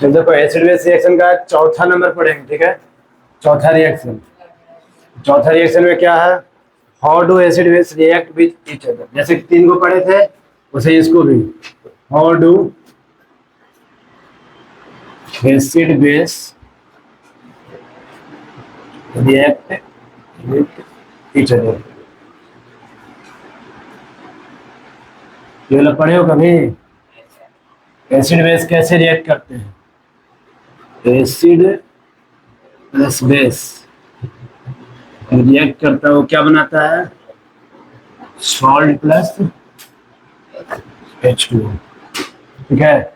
तो देखो acid base reaction का चौथा नंबर पढ़ेंगे, ठीक है। चौथा रिएक्शन में क्या है, how do acid base react with each other. जैसे कि 3 को पढ़े थे उसे इसको भी, how do acid base react with each other. ये लोग पढ़े हो कभी, एसिड बेस कैसे रिएक्ट करते हैं। एसिड प्लस बेस रिएक्ट करता है, वो क्या बनाता है, सॉल्ट प्लस H2O, ठीक है।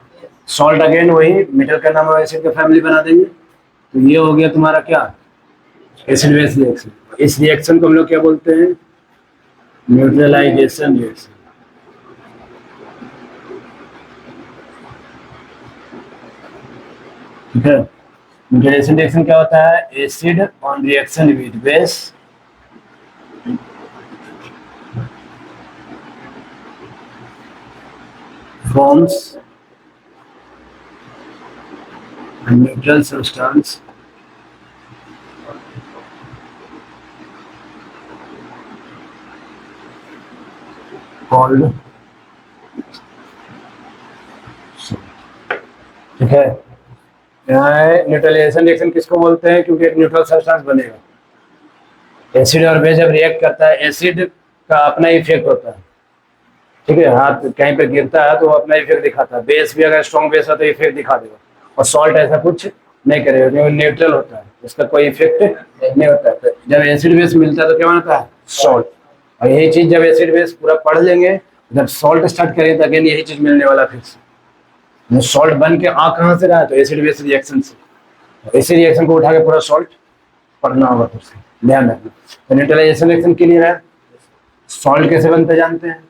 सॉल्ट अगेन वही मेटल का नाम एसिड का फैमिली बना देंगे। तो ये हो गया तुम्हारा क्या, एसिड बेस रिएक्शन। इस रिएक्शन को हम लोग क्या बोलते हैं, न्यूट्रलाइजेशन रिएक्शन। ठीक है। न्यूट्रलाइजेशन रिएक्शन क्या होता है, acid on reaction with base forms a neutral substance called, ठीक है। यहाँ न्यूट्रलाइजेशन रिएक्शन किसको बोलते हैं, क्योंकि एक न्यूट्रल सब्सटेंस बनेगा। एसिड और बेस जब रिएक्ट करता है, एसिड का अपना इफेक्ट होता है, ठीक है। हाथ कहीं पे गिरता है तो वो अपना इफेक्ट दिखाता है। बेस भी अगर स्ट्रॉन्ग बेस है तो इफेक्ट दिखा देगा, और सॉल्ट ऐसा कुछ नहीं करेगा क्योंकि न्यूट्रल होता है, उसका कोई इफेक्ट नहीं होता है। तो जब एसिड बेस मिलता है तो क्या बनता है, सॉल्ट। और यही चीज जब एसिड बेस पूरा पढ़ लेंगे, जब सॉल्ट स्टार्ट करेंगे तो अगेन यही चीज मिलने वाला फिर से। सॉल्ट बन के आ कहाँ से रहा है, तो एसिड बेस रिएक्शन से। इसी रिएक्शन को उठा के पूरा सॉल्ट पढ़ना होगा, फिर से ध्यान रखना। तो न्यूट्रलाइजेशन रिएक्शन क्लियर है। सॉल्ट कैसे बनते जानते हैं,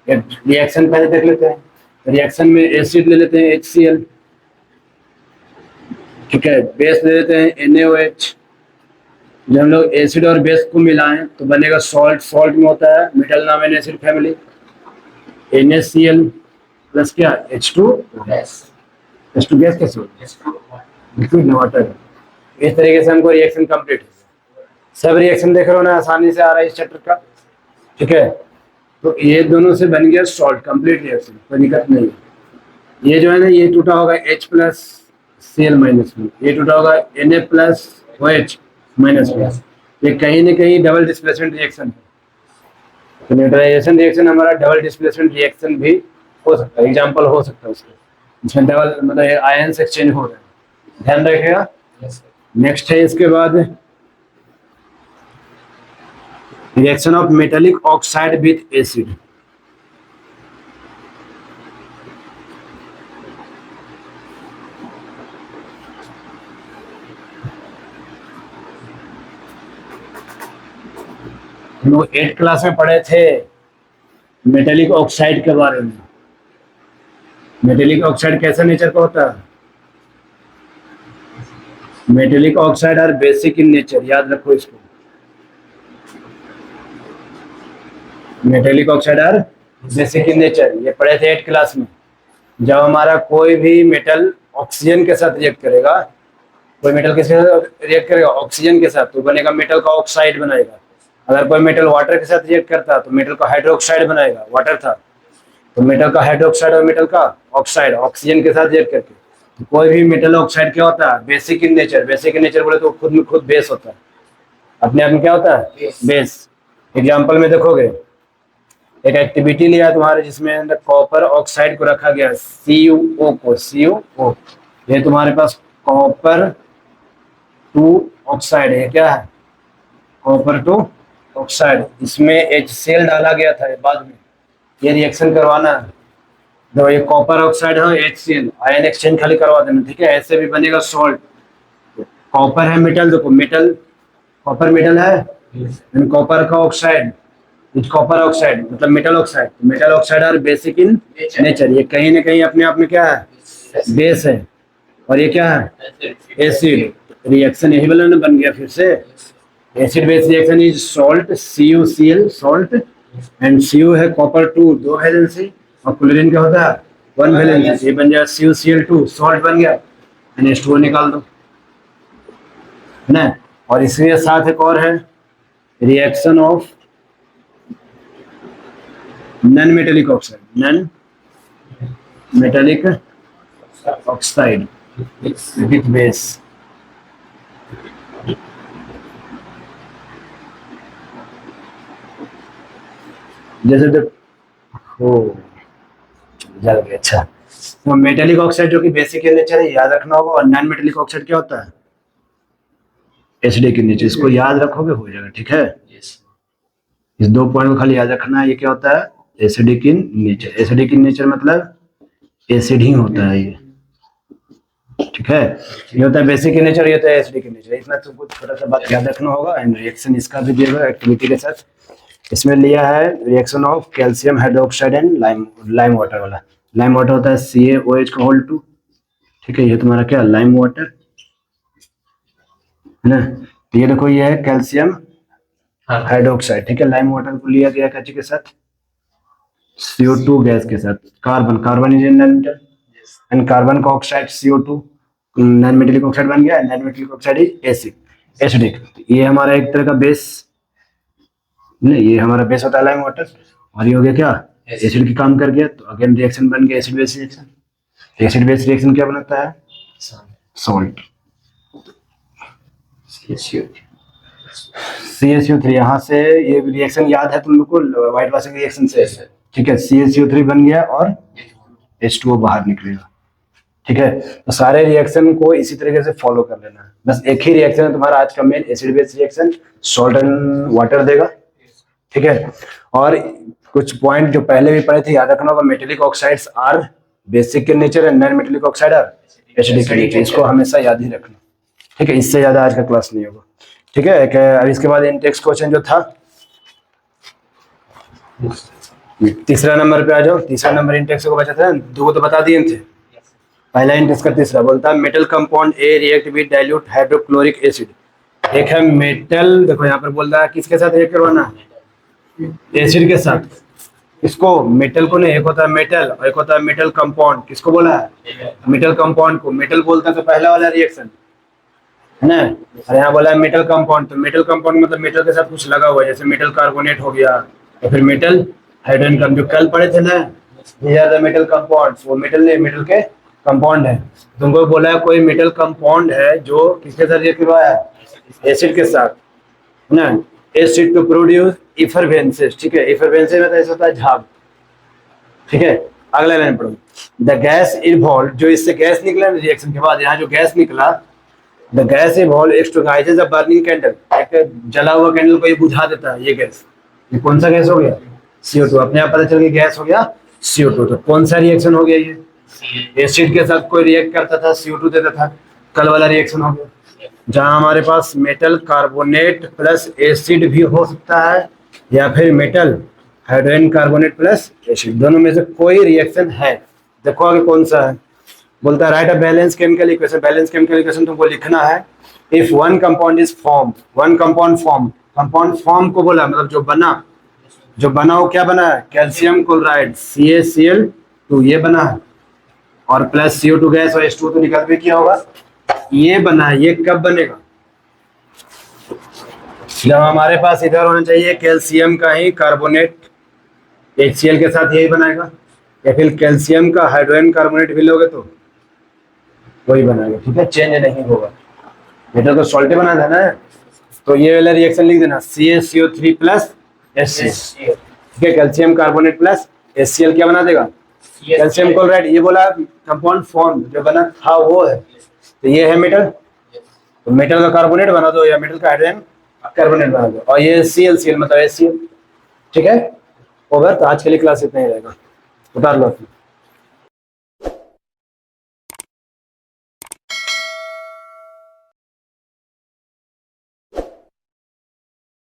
रिएक्शन पहले देख लेते हैं। रिएक्शन में एसिड ले लेते हैं HCl, ठीक है। बेस ले लेते हैं NaOH। जब हम लोग एसिड और बेस को मिलाएं तो बनेगा सॉल्ट। सॉल्ट में होता है मेटल नाम है एसिड फैमिली, NaCl प्लस क्या H2 गैस। H2 गैस कैसे होता है, लिक्विड वाटर। इस तरीके से हमको रिएक्शन कंप्लीट है। सब रिएक्शन देख रहे हो ना, आसानी से आ रहा है इस चैप्टर का, ठीक है। तो ये दोनों से बन गया सॉल्ट, कंप्लीट रिएक्शन, कोई दिक्कत नहीं है। ये जो है ना, ये टूटा होगा H प्लस Cl माइनस में, ये टूटा होगा Na प्लस OH माइनस में। ये कहीं ना कहीं डबल डिस्प्लेसमेंट रिएक्शन है। तो न्यूट्रलाइजेशन रिएक्शन हमारा डबल डिस्प्लेसमेंट रिएक्शन भी हो सकता है, एग्जाम्पल हो सकता है उसका, जिसमें डबल मतलब आयंस एक्सचेंज हो रहे हैं, ध्यान रखिएगा। नेक्स्ट है इसके बाद reaction of metallic oxide with acid. हम लोग 8th क्लास में पढ़े थे मेटेलिक ऑक्साइड के बारे में। मेटेलिक ऑक्साइड कैसा नेचर का होता है, metallic oxide are basic in nature, याद रखो इसको। Metallic oxide are basic in nature, ये पढ़े थे 8th क्लास में। जब हमारा कोई भी मेटल ऑक्सीजन के साथ रिएक्ट करेगा, कोई मेटल किसके साथ रिएक्ट करेगा, ऑक्सीजन के साथ, तो बनेगा मेटल का ऑक्साइड बनाएगा। अगर कोई मेटल वाटर के साथ रिएक्ट करता है तो मेटल का हाइड्रोक्साइड बनाएगा, वाटर था तो मेटल का हाइड्रोक्साइड और मेटल का ऑक्साइड, ऑक्सीजन के साथ रिएक्ट करके। तो कोई भी मेटल ऑक्साइड क्या होता है, basic in nature. Basic in nature बोले तो खुद में खुद बेस होता है, अपने आप में क्या होता है, बेस। एग्जाम्पल में देखोगे, एक एक्टिविटी लिया तुम्हारे जिसमें अंदर कॉपर ऑक्साइड को रखा गया, CuO को, CuO, ये तुम्हारे पास कॉपर 2 ऑक्साइड है, क्या है, कॉपर 2 ऑक्साइड। इसमें HCl डाला गया था बाद में, ये रिएक्शन करवाना है। तो ये कॉपर ऑक्साइड है, HCl, आयन एक्सचेंज खाली करवा देना, ठीक है। ऐसे भी बनेगा सॉल्ट। कॉपर है मेटल, देखो मेटल, कॉपर मेटल है, कॉपर का ऑक्साइड, कॉपर ऑक्साइड मतलब metal oxide. Metal oxide are basic in nature, ये कहीं ना कहीं अपने आप में क्या है, बेस है। और ये क्या है, एसिड। रिएक्शन यही वाला बन गया फिर से, acid base reaction is salt, CuCl salt, and Cu है कॉपर 2 2 वैलेंसी, और क्लोरीन क्या होता है 1 वैलेंसी, ये बन जाएगा CuCl2 सॉल्ट बन गया। NH2O निकाल दो, है ना। और इसके साथ एक और है, reaction of non metallic oxide, non metallic oxide with base. जैसे जब हो ज्यादा भी अच्छा, तो मेटेलिक ऑक्साइड जो कि बेसिक इन नेचर है, याद रखना होगा। और नॉन मेटेलिक ऑक्साइड क्या होता है? Acidic in nature. इसको याद रखोगे हो जाएगा, ठीक है। इस 2 पॉइंट को खाली याद रखना है। ये क्या होता है? Acidic in nature. Acidic in nature मतलब एसिड ही होता है ये, ठीक है। ये होता है बेसिक इन नेचर, ये होता है एसिडिक इन नेचर। इतना तुमको छोटा सा बात याद रखना होगा। एंड रिएक्शन इसका भी दिया हुआ एक्टिविटी के साथ। इसमें लिया है reaction of calcium hydroxide and lime water वाला। लाइम वाटर होता है CaOH का होल 2, ठीक है। ये तुम्हारा क्या, लाइम वाटर, है ना। ये देखो, ये है कैल्शियम हाइड्रोक्साइड, ठीक है। लाइम वाटर को लिया गया कैसे के साथ? CO2 गैस के साथ। Carbon, carbon is non metal, and carbon का oxide CO2 non metallic oxide बन गया। Non metallic oxide is acidic. ये हमारा एक तरह का बेस, नहीं, ये हमारा बेस होता है लाइम वाटर। और ये हो गया क्या, एसिड की काम कर गया। तो अगेन रिएक्शन बन गया acid base reaction. Acid base reaction क्या बनाता है? Salt, CaCO3। यहाँ से ये रिएक्शन याद है तुम लोग को, व्हाइट वॉशिंग रिएक्शन से, ठीक है। CaCO3 बन गया और H2O बाहर निकलेगा, ठीक है। तो सारे रिएक्शन को इसी तरीके से फॉलो कर लेना है। बस एक ही रिएक्शन है तुम्हारा आज का main, acid base reaction, salt and water देगा, ठीक है। और कुछ पॉइंट जो पहले भी पढ़े थे याद रखना होगा। Metallic oxides are basic in nature and non metallic oxide are acidic in nature. इसको हमेशा याद ही रखना, ठीक है। इससे ज्यादा आज का क्लास नहीं होगा, ठीक है। अब इसके बाद इंटेक्स क्वेश्चन जो था, तीसरा नंबर पे आ जाओ। तीसरा नंबर इंटेक्स को बचा था, 2 तो बता दिए थे। पहला इंटेक्स का तीसरा बोलता है metal compound A react with dilute hydrochloric acid. एक है मेटल, देखो यहाँ पर बोल रहा है किसके साथ रिएक्ट करवाना है? एसिड के साथ। इसको मेटल को नहीं, एक होता है मेटल और एक होता है मेटल कंपाउंड। किसको बोला है? मेटल कंपाउंड को। मेटल बोलता है तो पहला वाला रिएक्शन, है ना। और यहाँ बोला है मेटल कंपाउंड, तो मेटल कंपाउंड मतलब मेटल के साथ कुछ लगा हुआ है, जैसे मेटल कार्बोनेट हो गया या फिर मेटल हाइड्रोजन कम, जो कल पढ़े थे ना, मेटल कंपाउंड। वो मेटल नहीं, मेटल के कंपाउंड है। तुमको बोला है कोई मेटल कंपाउंड है जो किसके साथ रिएक्ट करवाया है? एसिड के साथ, है ना। एसिड टू प्रोड्यूस इफरवेंसेस, ठीक है। इफरवेंसेस में तो ऐसा होता है झाग, ठीक है। अगला लाइन पढ़ो। द गैस इवॉल्व, जो इससे गैस निकला रिएक्शन के बाद, यहाँ जो गैस निकला, the gas evolve extinguishes a burning candle. एक जला हुआ कैंडल को ये बुझा देता है ये गैस। ये कौन सा गैस हो गया? CO2। अपने आप पता चल गया गैस हो गया CO2। तो कौन सा रिएक्शन हो गया ये? एसिड के साथ कोई रिएक्ट करता था, CO2 देता था, कल वाला रिएक्शन हो गया। जहां हमारे पास मेटल कार्बोनेट प्लस एसिड भी हो सकता है, या फिर metal hydrogen carbonate plus acid, दोनों में से कोई रिएक्शन है। देखो आगे कौन सा है। बोलता है right a balance chemical equation. Balance chemical equation तुमको लिखना है। If one compound is form, one compound form, compound form को बोला मतलब जो बना, जो बना वो क्या बना है? कैल्शियम क्लोराइड CaCl2, ये बना है। और प्लस CO2 गैस और H2O तो निकल भी किया होगा। ये बना है। ये कब बनेगा? जब हमारे पास इधर होना चाहिए कैल्शियम का ही कार्बोनेट HCl के साथ, यही बनाएगा। या फिर कैल्शियम का हाइड्रोजन कार्बोनेट भी लोगे तो वही बनाएगा, ठीक है। चेंज नहीं होगा। मेटल को सॉल्ट बना देना है, तो ये वाला रिएक्शन लिख देना CaCO3 प्लस HCl, ठीक है। कैल्शियम कार्बोनेट प्लस HCl क्या बना देगा? Calcium chloride. ये बोला कंपाउंड फॉर्म जो बना था वो है, तो ये है मेटल, तो मेटल का कार्बोनेट बना दो या मेटल का हाइड्रोजन कार्बोनेट बना दो। और ये ClCl मतलब HCl, ठीक है। होगा। तो आज के लिए क्लास इतना ही रहेगा, उतार लो।